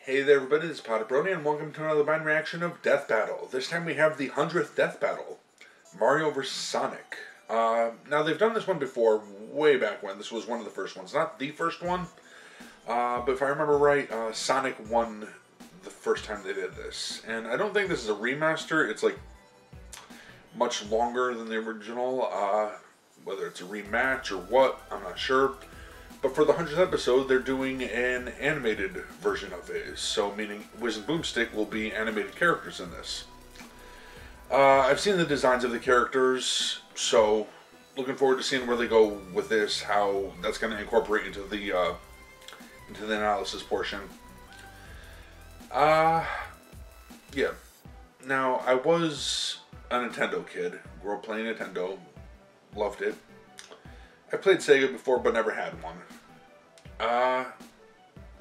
Hey there everybody, this is PotterBrony and welcome to another mind reaction of Death Battle. This time we have the 100th Death Battle, Mario vs. Sonic. Now they've done this one before, way back when. This was one of the first ones. Not the first one, but if I remember right, Sonic won the first time they did this. And I don't think this is a remaster. It's like much longer than the original. Whether it's a rematch or what, I'm not sure. But for the 100th episode, they're doing an animated version of it. So, meaning Wiz and Boomstick will be animated characters in this. I've seen the designs of the characters, so looking forward to seeing where they go with this, how that's going to incorporate into the analysis portion. Yeah. Now, I was a Nintendo kid. Grew up playing Nintendo. Loved it. I played Sega before, but never had one.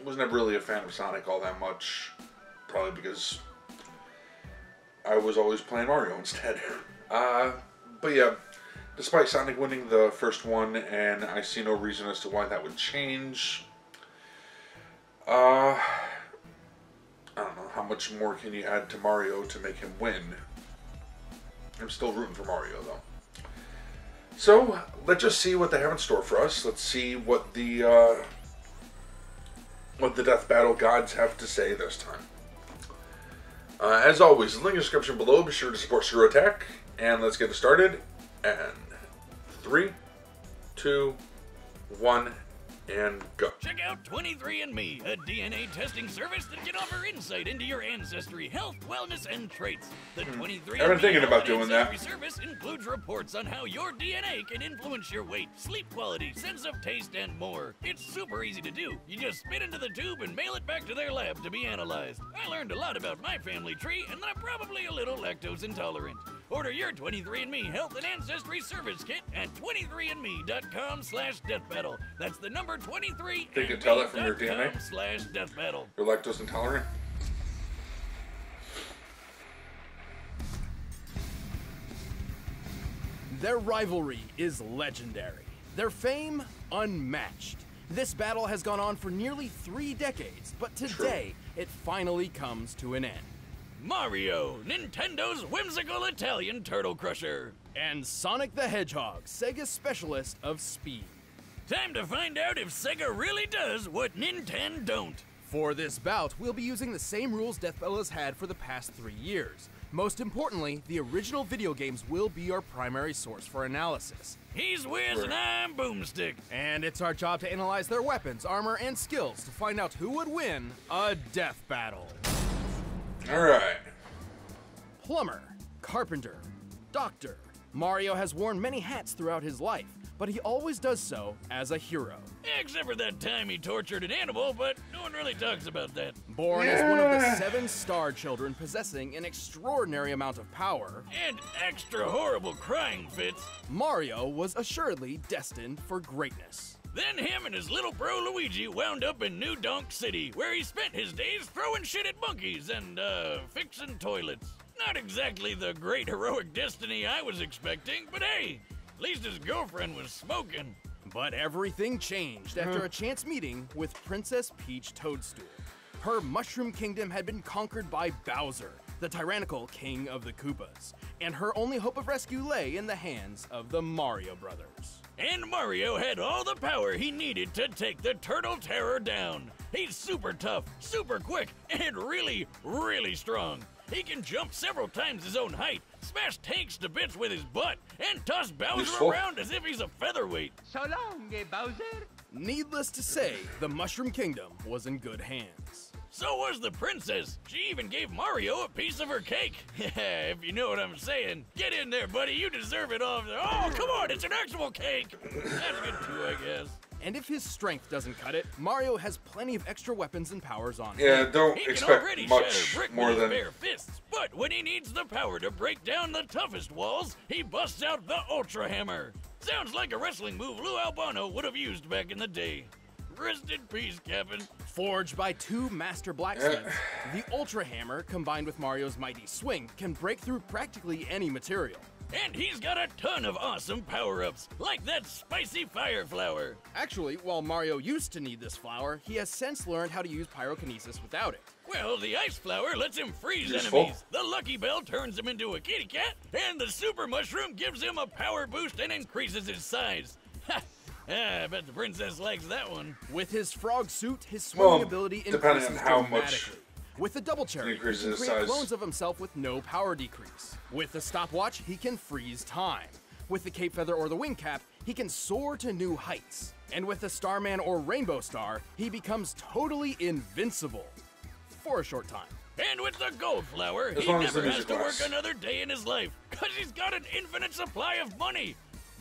Was never really a fan of Sonic all that much. Probably because I was always playing Mario instead. But yeah, despite Sonic winning the first one, and I see no reason as to why that would change. I don't know, how much more can you add to Mario to make him win? I'm still rooting for Mario, though. So, let's just see what they have in store for us. Let's see what the Death Battle gods have to say this time. As always, link in the description below. Be sure to support Screw Attack. And let's get it started. And 3, 2, 1, and go. Check out 23andMe, a DNA testing service that can offer insight into your ancestry, health, wellness, and traits. The 23andMe I've been thinking about doing that. Service includes reports on how your DNA can influence your weight, sleep quality, sense of taste, and more. It's super easy to do. You just spit into the tube and mail it back to their lab to be analyzed. I learned a lot about my family tree, and I'm probably a little lactose intolerant. Order your 23andMe health and ancestry service kit at 23andme.com/deathbattle. That's the number 23. They can tell that from your DNA. /deathbattle. You're lactose intolerant? Their rivalry is legendary. Their fame, unmatched. This battle has gone on for nearly 3 decades, but today, it finally comes to an end. Mario, Nintendo's whimsical Italian turtle crusher. And Sonic the Hedgehog, Sega's specialist of speed. Time to find out if Sega really does what Nintendo don't. For this bout, we'll be using the same rules Death Battle has had for the past 3 years. Most importantly, the original video games will be our primary source for analysis. He's Wiz and I'm Boomstick. And it's our job to analyze their weapons, armor, and skills to find out who would win a death battle. Alright. Plumber, carpenter, doctor. Mario has worn many hats throughout his life, but he always does so as a hero. Except for that time he tortured an animal, but no one really talks about that. Born as one of the 7 star children possessing an extraordinary amount of power, and extra horrible crying fits, Mario was assuredly destined for greatness. Then him and his little bro Luigi wound up in New Donk City, where he spent his days throwing shit at monkeys and, fixing toilets. Not exactly the great heroic destiny I was expecting, but hey, at least his girlfriend was smoking. But everything changed after a chance meeting with Princess Peach Toadstool. Her Mushroom Kingdom had been conquered by Bowser, the tyrannical king of the Koopas, and her only hope of rescue lay in the hands of the Mario Brothers. And Mario had all the power he needed to take the Turtle Terror down. He's super tough, super quick, and really, really strong. He can jump several times his own height, smash tanks to bits with his butt, and toss Bowser around as if he's a featherweight. So long, Bowser. Needless to say, the Mushroom Kingdom was in good hands. So was the princess. She even gave Mario a piece of her cake. If you know what I'm saying. Get in there, buddy. You deserve it all. Oh, come on. It's an actual cake. That's good too, I guess. And if his strength doesn't cut it, Mario has plenty of extra weapons and powers on him. Yeah, don't he expect can already much shatter brick more with his than... bare fists, but when he needs the power to break down the toughest walls, he busts out the Ultra Hammer. Sounds like a wrestling move Lou Albano would have used back in the day. Rest in peace, Kevin. Forged by 2 master blacksmiths, the Ultra Hammer, combined with Mario's mighty swing, can break through practically any material. And he's got a ton of awesome power-ups, like that spicy fire flower. Actually, while Mario used to need this flower, he has since learned how to use pyrokinesis without it. Well, the ice flower lets him freeze Useful. enemies, the Lucky Bell turns him into a kitty cat, and the Super Mushroom gives him a power boost and increases his size. Ha! I bet the princess likes that one. With his frog suit, his swimming Well, ability depending increases on how much dramatically. With the double cherry, he increases can his create size. clones of himself with no power decrease. With the stopwatch, he can freeze time. With the cape feather or the wing cap, he can soar to new heights. And with the Starman or Rainbow Star, he becomes totally invincible. For a short time. And with the gold flower, As he long as the never has music to lasts. work another day in his life, cause he's got an infinite supply of money,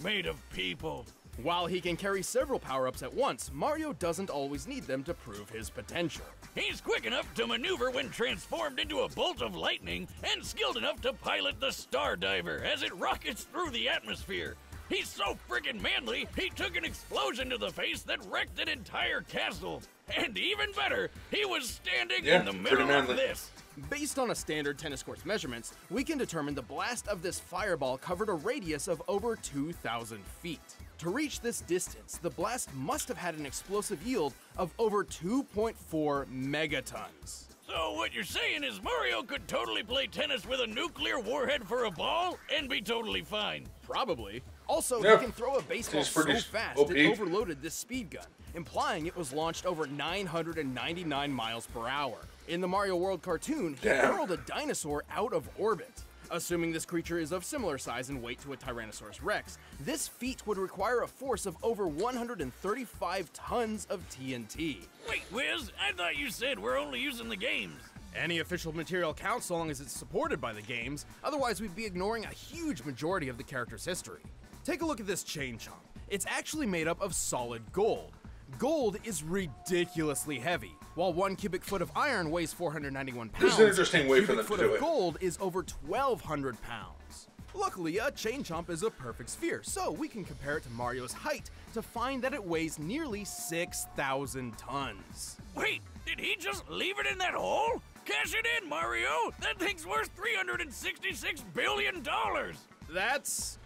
made of people. While he can carry several power-ups at once, Mario doesn't always need them to prove his potential. He's quick enough to maneuver when transformed into a bolt of lightning, and skilled enough to pilot the Star Diver as it rockets through the atmosphere. He's so freaking manly, he took an explosion to the face that wrecked an entire castle. And even better, he was standing Yeah, in the pretty middle of manly. this. Based on a standard tennis court's measurements, we can determine the blast of this fireball covered a radius of over 2,000 feet. To reach this distance, the blast must have had an explosive yield of over 2.4 megatons. So what you're saying is Mario could totally play tennis with a nuclear warhead for a ball and be totally fine. Probably. Also, Yeah, he can throw a baseball he's so pretty fast OP. it overloaded this speed gun, implying it was launched over 999 miles per hour. In the Mario World cartoon, he Damn. hurled a dinosaur out of orbit. Assuming this creature is of similar size and weight to a Tyrannosaurus Rex, this feat would require a force of over 135 tons of TNT. Wait, Wiz, I thought you said we're only using the games. Any official material counts so long as it's supported by the games, otherwise we'd be ignoring a huge majority of the character's history. Take a look at this chain chomp. It's actually made up of solid gold. Gold is ridiculously heavy. While 1 cubic foot of iron weighs 491 pounds, This is an interesting way a for cubic them to foot do of it. gold is over 1,200 pounds. Luckily, a chain chomp is a perfect sphere, so we can compare it to Mario's height to find that it weighs nearly 6,000 tons. Wait, did he just leave it in that hole? Cash it in, Mario! That thing's worth $366 billion! That's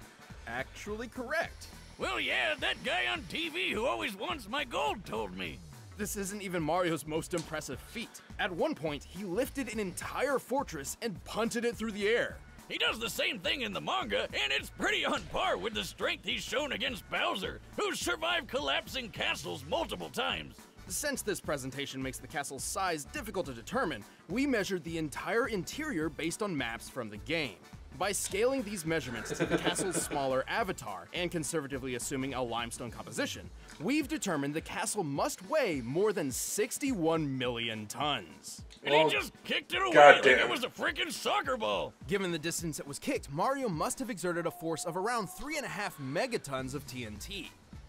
actually correct. Well, yeah, that guy on TV who always wants my gold told me. This isn't even Mario's most impressive feat. At one point, he lifted an entire fortress and punted it through the air. He does the same thing in the manga, and it's pretty on par with the strength he's shown against Bowser, who's survived collapsing castles multiple times. Since this presentation makes the castle's size difficult to determine, we measured the entire interior based on maps from the game. By scaling these measurements to the castle's smaller avatar, and conservatively assuming a limestone composition, we've determined the castle must weigh more than 61 million tons. And Well, he just kicked it away goddamn. like it was a freaking soccer ball. Given the distance it was kicked, Mario must have exerted a force of around 3.5 megatons of TNT.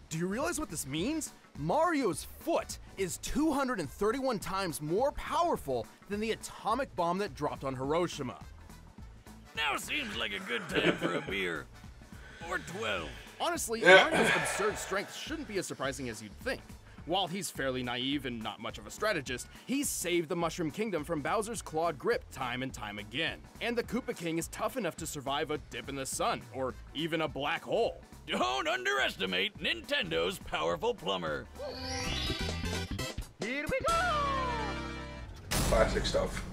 Do you realize what this means? Mario's foot is 231 times more powerful than the atomic bomb that dropped on Hiroshima. Now seems like a good time for a beer. Or 12. Honestly, Yeah. Mario's absurd strength shouldn't be as surprising as you'd think. While he's fairly naive and not much of a strategist, he's saved the Mushroom Kingdom from Bowser's clawed grip time and time again. And the Koopa King is tough enough to survive a dip in the sun, or even a black hole. Don't underestimate Nintendo's powerful plumber. Here we go! Classic stuff.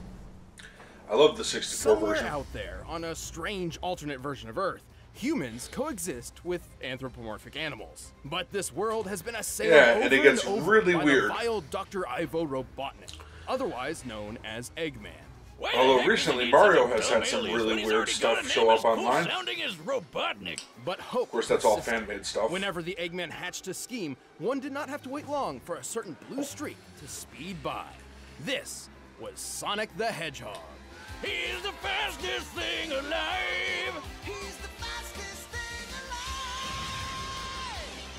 I love the 64 Somewhere version. out there, on a strange alternate version of Earth, humans coexist with anthropomorphic animals. But this world has been assailed Yeah, over and it gets over really by weird. the vile Dr. Ivo Robotnik, otherwise known as Eggman. Why the Although heck does recently he need Mario such a has dumb had some alias really when he's weird already stuff got a show name up as cool online. sounding as Robotnik. But hope Of course, that's all persisted. fan-made stuff. Whenever the Eggman hatched a scheme, one did not have to wait long for a certain blue streak to speed by. This was Sonic the Hedgehog. He's the fastest thing alive.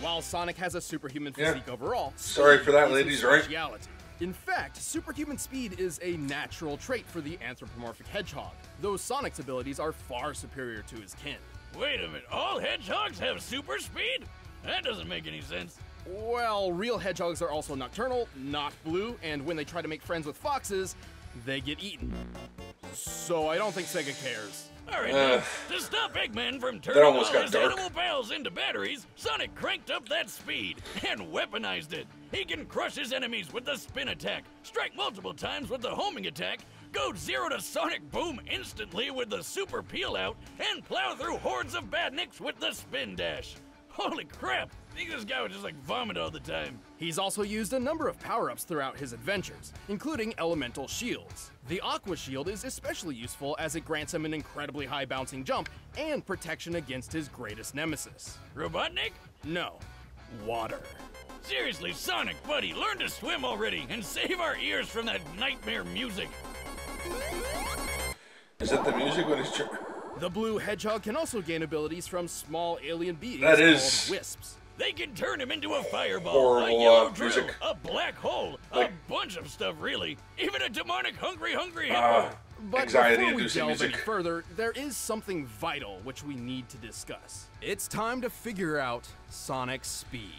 While Sonic has a superhuman Yeah. physique overall, Sorry speed for that, is ladies, his right? speciality. In fact, superhuman speed is a natural trait for the anthropomorphic hedgehog, though Sonic's abilities are far superior to his kin. Wait a minute, all hedgehogs have super speed? That doesn't make any sense. Well, real hedgehogs are also nocturnal, not blue, and when they try to make friends with foxes, they get eaten. So I don't think Sega cares. Alright then, to stop Eggman from That turning all almost got his dark. animal pals into batteries, Sonic cranked up that speed and weaponized it. He can crush his enemies with the spin attack, strike multiple times with the homing attack, go 0 to Sonic Boom instantly with the super peel out, and plow through hordes of badniks with the spin dash. Holy crap, I think this guy would just like vomit all the time. He's also used a number of power-ups throughout his adventures, including elemental shields. The Aqua Shield is especially useful as it grants him an incredibly high bouncing jump and protection against his greatest nemesis. Robotnik? No, water. Seriously, Sonic, buddy, learn to swim already and save our ears from that nightmare music. Is it the music when he's... The blue hedgehog can also gain abilities from small alien beings That is called wisps. They can turn him into a fireball, horrible, a yellow drill, music. a black hole, Like- a bunch of stuff, really. Even a demonic hungry hippo. But Anxiety before we inducing delve any music. further, there is something vital which we need to discuss. It's time to figure out Sonic's speed.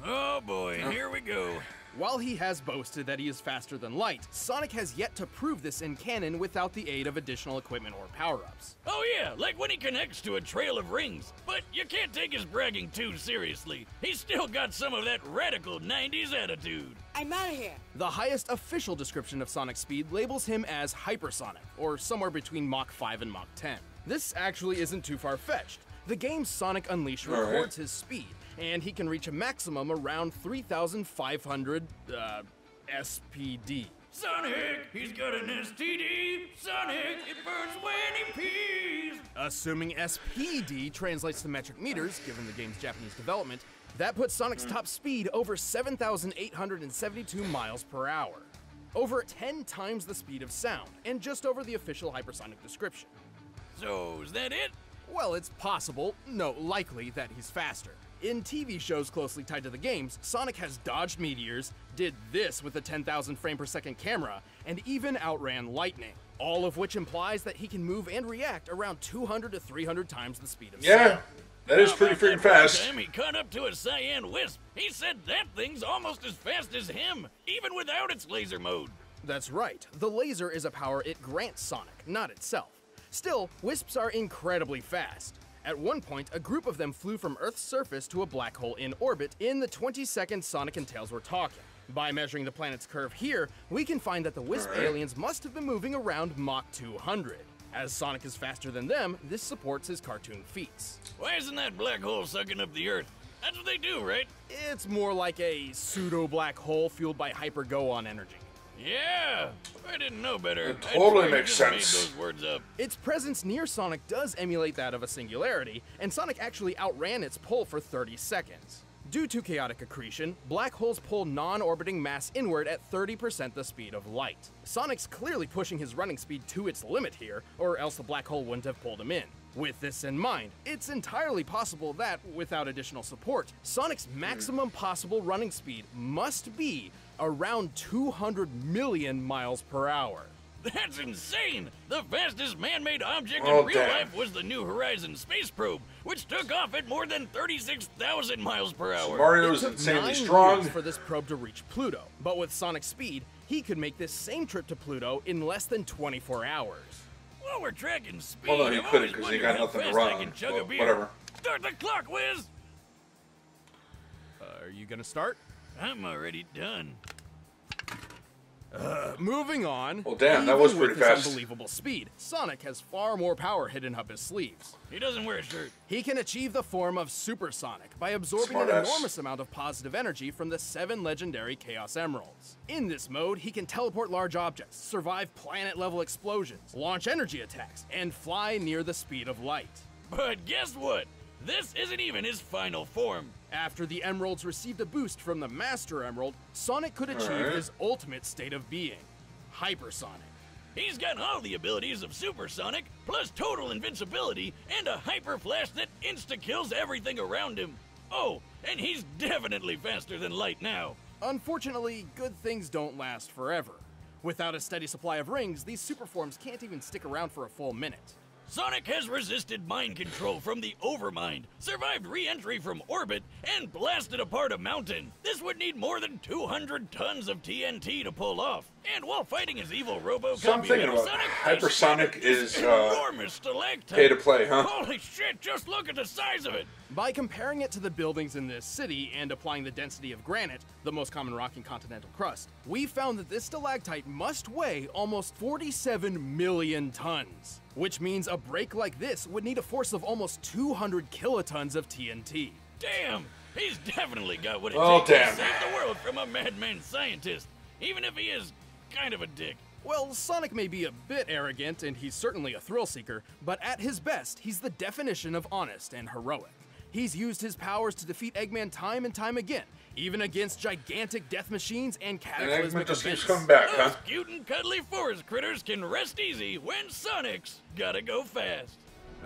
Oh boy, here we go. While he has boasted that he is faster than light, Sonic has yet to prove this in canon without the aid of additional equipment or power-ups. Oh yeah, like when he connects to a trail of rings. But you can't take his bragging too seriously. He's still got some of that radical 90s attitude. I'm out of here. The highest official description of Sonic's speed labels him as hypersonic, or somewhere between Mach 5 and Mach 10. This actually isn't too far-fetched. The game's Sonic Unleashed records his speed, and he can reach a maximum around 3,500 SPD. Sonic, he's got an STD. Sonic, it burns when he pees. Assuming SPD translates to metric meters, given the game's Japanese development, that puts Sonic's top speed over 7,872 miles per hour. Over 10 times the speed of sound, and just over the official hypersonic description. So, is that it? Well, it's possible, no, likely, that he's faster. In TV shows closely tied to the games, Sonic has dodged meteors, did this with a 10,000 frame per second camera, and even outran lightning. All of which implies that he can move and react around 200 to 300 times the speed of Yeah, sound. that is How pretty about freaking that one fast. time he caught up to a cyan wisp. He said that thing's almost as fast as him, even without its laser mode. That's right, the laser is a power it grants Sonic, not itself. Still, wisps are incredibly fast. At one point, a group of them flew from Earth's surface to a black hole in orbit in the 20 seconds Sonic and Tails were talking. By measuring the planet's curve here, we can find that the wisp aliens must have been moving around Mach 200. As Sonic is faster than them, this supports his cartoon feats. Why isn't that black hole sucking up the Earth? That's what they do, right? It's more like a pseudo-black hole fueled by hyper-go-on energy. Yeah, I didn't know better. It I totally swear you makes just made sense. those words up. Its presence near Sonic does emulate that of a singularity, and Sonic actually outran its pull for 30 seconds. Due to chaotic accretion, black holes pull non-orbiting mass inward at 30% the speed of light. Sonic's clearly pushing his running speed to its limit here, or else the black hole wouldn't have pulled him in. With this in mind, it's entirely possible that, without additional support, Sonic's maximum possible running speed must be around 200 million miles per hour. That's insane! The fastest man-made object Oh, in real damn. life was the New Horizons space probe, which took off at more than 36,000 miles per hour. Mario's It took insanely 9 strong. years for this probe to reach Pluto, but with Sonic's speed, he could make this same trip to Pluto in less than 24 hours. While we're tracking speed, Well, no, he I've couldn't always because he wondered got how nothing to fast run I on. can chug Well, a beer. whatever. Start the clock, Wiz! Are you gonna start? I'm already done. Moving on. Well, damn, that was even pretty with his fast. unbelievable speed, Sonic has far more power hidden up his sleeves. He doesn't wear a shirt. He can achieve the form of Supersonic by absorbing an Smartass. enormous amount of positive energy from the 7 legendary Chaos Emeralds. In this mode, he can teleport large objects, survive planet-level explosions, launch energy attacks, and fly near the speed of light. But guess what? This isn't even his final form. After the Emeralds received a boost from the Master Emerald, Sonic could achieve Alright. his ultimate state of being, Hypersonic. He's got all the abilities of Supersonic, plus total invincibility, and a hyper flash that insta-kills everything around him. Oh, and he's definitely faster than light now. Unfortunately, good things don't last forever. Without a steady supply of rings, these superforms can't even stick around for a full minute. Sonic has resisted mind control from the Overmind, survived re-entry from orbit, and blasted apart a mountain. This would need more than 200 tons of TNT to pull off. And while fighting his evil robo So I'm thinking about hypersonic is enormous stalactite. pay to play, huh? Holy shit, just look at the size of it. By comparing it to the buildings in this city and applying the density of granite, the most common rock in continental crust, we found that this stalactite must weigh almost 47 million tons, which means a break like this would need a force of almost 200 kilotons of TNT. Damn, he's definitely got what it Oh, takes damn. to save the world from a madman scientist, even if he is kind of a dick. Well, Sonic may be a bit arrogant, and he's certainly a thrill seeker, but at his best, he's the definition of honest and heroic. He's used his powers to defeat Eggman time and time again, even against gigantic death machines and And cataclysmic Eggman just events. keeps coming back, huh? Those cute and cuddly forest critters can rest easy when Sonic's gotta go fast.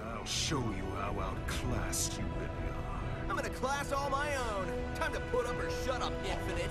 I'll show you how outclassed you really are. I'm in a class all my own. Time to put up or shut up, Infinite.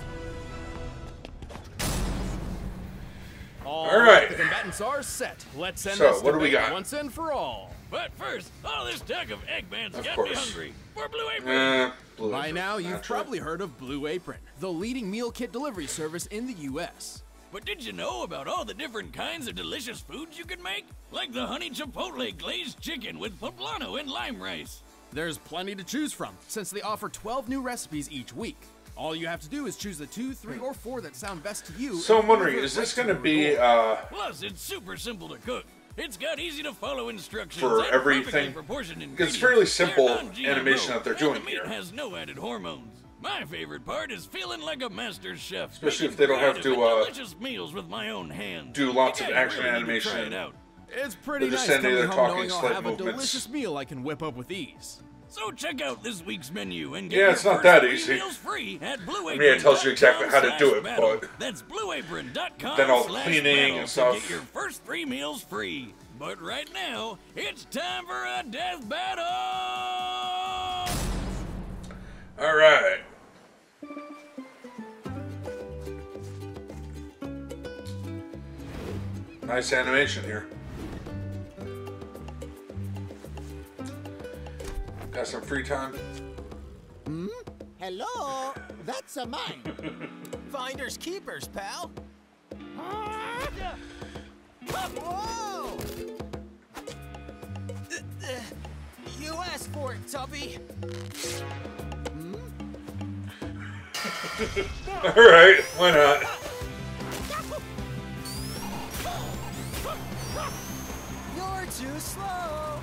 All right. The combatants are set. Let's end So, this what do we debate got? once and for all. But first, all this talk of Eggman's Of got course. me hungry. For Blue Apron. Blue By Apron, now, you've naturally. probably heard of Blue Apron, the leading meal kit delivery service in the U.S. But did you know about all the different kinds of delicious foods you can make? Like the honey chipotle glazed chicken with poblano and lime rice. There's plenty to choose from, since they offer 12 new recipes each week. All you have to do is choose the 2, 3, or 4 that sound best to you. So I'm and wondering, deliver is it this right going to to your be door. Plus, it's super simple to cook. It's got easy to follow instructions For and everything? perfectly proportioned Because it's ingredients. fairly simple They're non-GMO, animation that they're and doing the meat here. has no added hormones. My favorite part is feeling like a master chef. Especially making if they don't have creative to, and delicious meals with my own hands. do lots You of guys action really need to try animation. it out. It's pretty They're nice just sending coming their home talking knowing I'll slight have a movements. delicious meal I can whip up with ease. So check out this week's menu and get Yeah, your it's not first that 3 easy. meals free at Blue I mean, it tells you exactly how to do it, battle. but That's blueapron.com. then all the cleaning and stuff. To get your first 3 meals free. But right now, it's time for a death battle. All right. Nice animation here. Got some free time? Hello? That's a mine. Finders keepers, pal. Whoa! You asked for it, Tubby. All right, why not? You're too slow.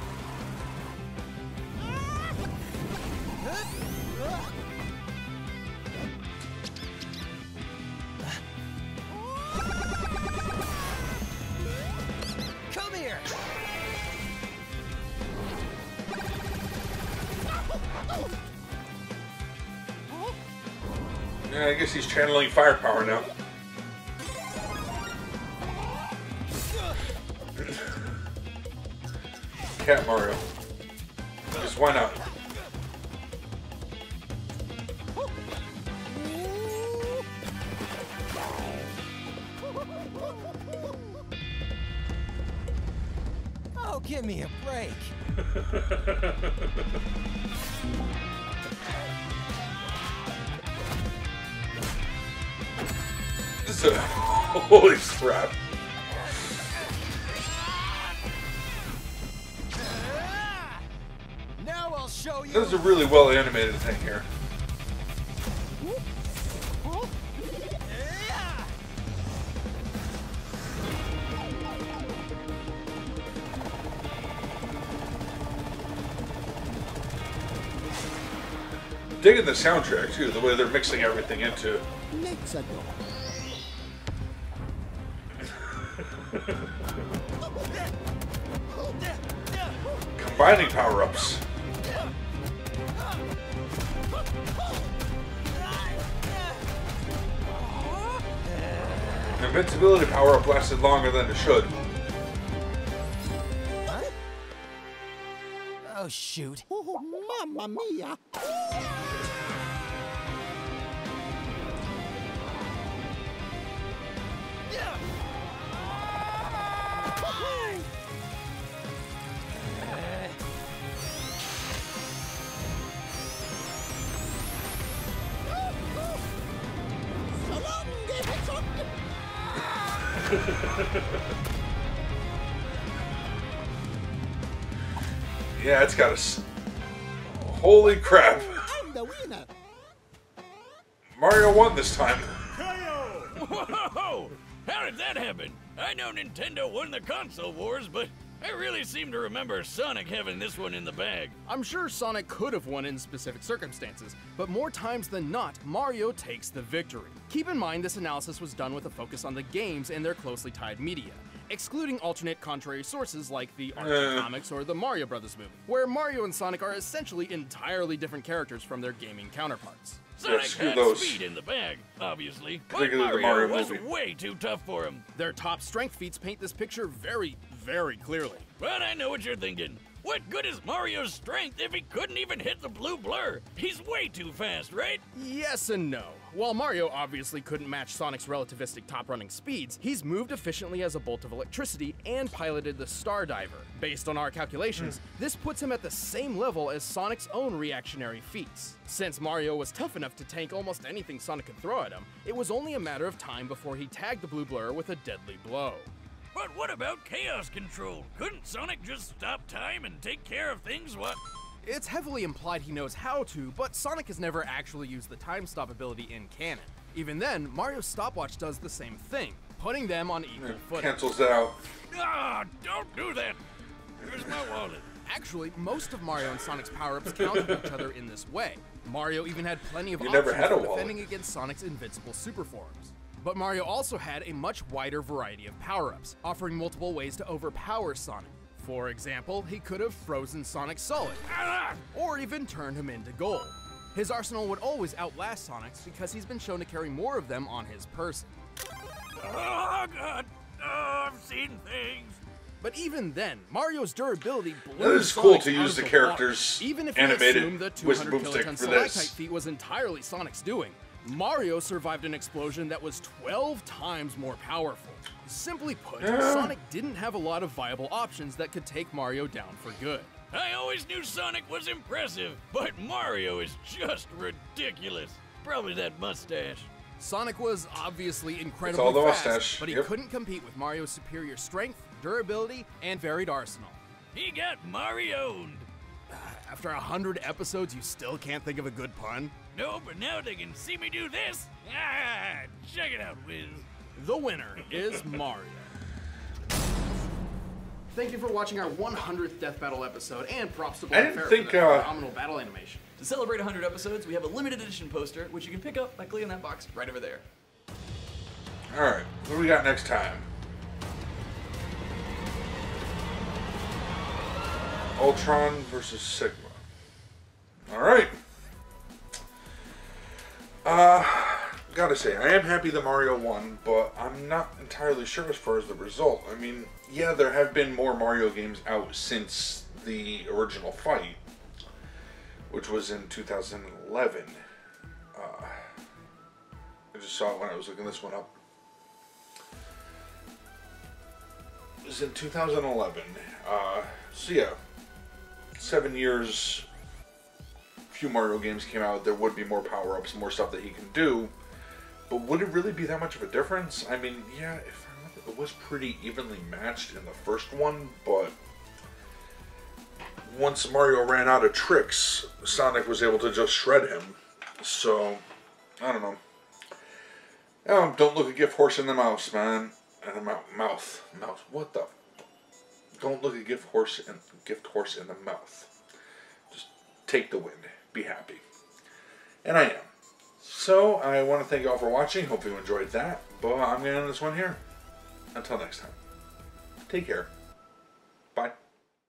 Come here. Yeah, I guess he's channeling firepower now. Cat Mario. Just why not? Oh, give me a break. This is a, holy crap. Now I'll show you. This is a really well animated thing here. Digging the soundtrack too, the way they're mixing everything into. Let's go. Combining power-ups. The invincibility power-up lasted longer than it should. Oh, shoot. Oh, mamma mia. Yeah, it's got a... Holy crap. I'm the winner. Mario won this time. Whoa! How did that happen? I know Nintendo won the console wars, but I really seem to remember Sonic having this one in the bag. I'm sure Sonic could have won in specific circumstances, but more times than not, Mario takes the victory. Keep in mind this analysis was done with a focus on the games and their closely tied media, excluding alternate contrary sources like the Archie comics or the Mario Brothers movie, where Mario and Sonic are essentially entirely different characters from their gaming counterparts. Sonic screw had those. speed in the bag, obviously, but Particularly the Mario Mario was movie. way too tough for him. Their top strength feats paint this picture very, very clearly. But I know what you're thinking. What good is Mario's strength if he couldn't even hit the blue blur? He's way too fast, right? Yes and no. While Mario obviously couldn't match Sonic's relativistic top-running speeds, he's moved efficiently as a bolt of electricity and piloted the Star Diver. Based on our calculations, this puts him at the same level as Sonic's own reactionary feats. Since Mario was tough enough to tank almost anything Sonic could throw at him, it was only a matter of time before he tagged the blue blur with a deadly blow. But what about chaos control? Couldn't Sonic just stop time and take care of things while... It's heavily implied he knows how to, but Sonic has never actually used the time stop ability in canon. Even then, Mario's stopwatch does the same thing, putting them on equal footing. Cancels that out. Ah, don't do that! Here's my wallet. Actually, most of Mario and Sonic's power-ups counter each other in this way. Mario even had plenty of You options never had a for wallet. defending against Sonic's invincible super forms. But Mario also had a much wider variety of power-ups, offering multiple ways to overpower Sonic. For example, he could have frozen Sonic solid, Ah! or even turned him into gold. His arsenal would always outlast Sonic's because he's been shown to carry more of them on his person. Oh, God. Oh, I've seen things. But even then, Mario's durability That blew is cool Sonic's to out use of the water, character's even if you animated assume the wisdom 200 boomstick kiloton for stalactite this. feat was entirely Sonic's doing. Mario survived an explosion that was 12 times more powerful. Simply put, Sonic didn't have a lot of viable options that could take Mario down for good. I always knew Sonic was impressive, but Mario is just ridiculous. Probably that mustache. Sonic was obviously all incredibly the fast, mustache, but he yep. couldn't compete with Mario's superior strength, durability, and varied arsenal. He got Mario'd. After 100 episodes, you still can't think of a good pun? No, but now they can see me do this. Ah, check it out, Wiz. The winner is Mario. Thank you for watching our 100th Death Battle episode, and props to Black didn't Ferret think, for the phenomenal battle animation. To celebrate 100 episodes, we have a limited edition poster, which you can pick up by clicking that box right over there. Alright, what do we got next time? Ultron versus Sigma. Alright. Gotta say, I am happy that Mario won, but I'm not entirely sure as far as the result. I mean, yeah, there have been more Mario games out since the original fight, which was in 2011. I just saw it when I was looking this one up. It was in 2011. So yeah, 7 years, few Mario games came out. There would be more power-ups, more stuff that he can do. But would it really be that much of a difference? I mean, yeah, if I remember, it was pretty evenly matched in the first one, but once Mario ran out of tricks, Sonic was able to just shred him. So, I don't know. Don't look a gift horse in the mouse, man. And a mouth. What the? Don't look a gift horse in the mouth. Just take the win. Be happy. And I am. So, I want to thank you all for watching. Hope you enjoyed that. But I'm going to end this one here. Until next time. Take care.